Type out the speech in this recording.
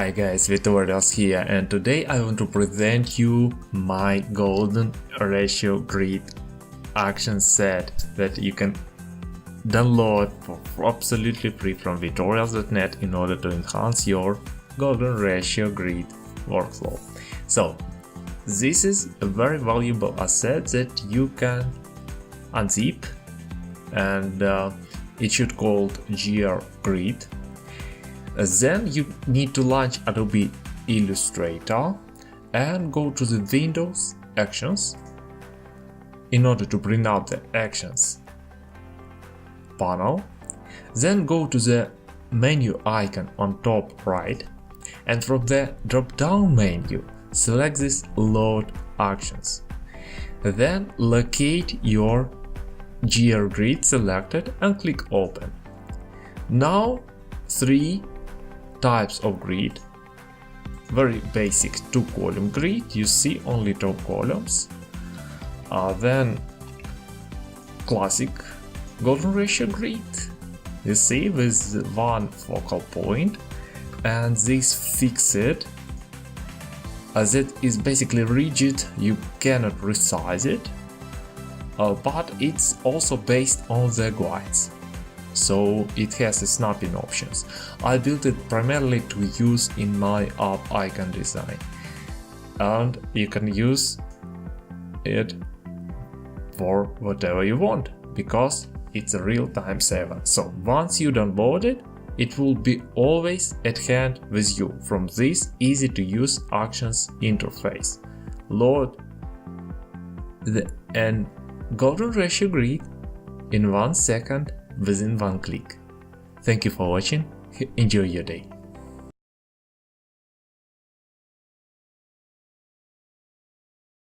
Hi guys, Tutorials here, and today I want to present you my golden ratio grid action set that you can download for absolutely free from tutorials.net in order to enhance your golden ratio grid workflow. So this is a very valuable asset that you can unzip, and it should called GRGrid. Then you need to launch Adobe Illustrator and go to the Windows Actions in order to bring up the Actions panel. Then go to the menu icon on top right, and from the drop-down menu select this Load Actions. Then locate your GRGrid selected and click Open. Now three types of grid. Very basic 2-column grid, you see only top columns. Then classic golden ratio grid, you see with one focal point, and this fixed as it is basically rigid, you cannot resize it, but it's also based on the guides, so it has snapping options. I built it primarily to use in my app icon design, and you can use it for whatever you want because it's a real time saver. So once you download it, it will be always at hand with you from this easy to use actions interface. Load the golden ratio grid in 1 second within one click. Thank you for watching. Enjoy your day.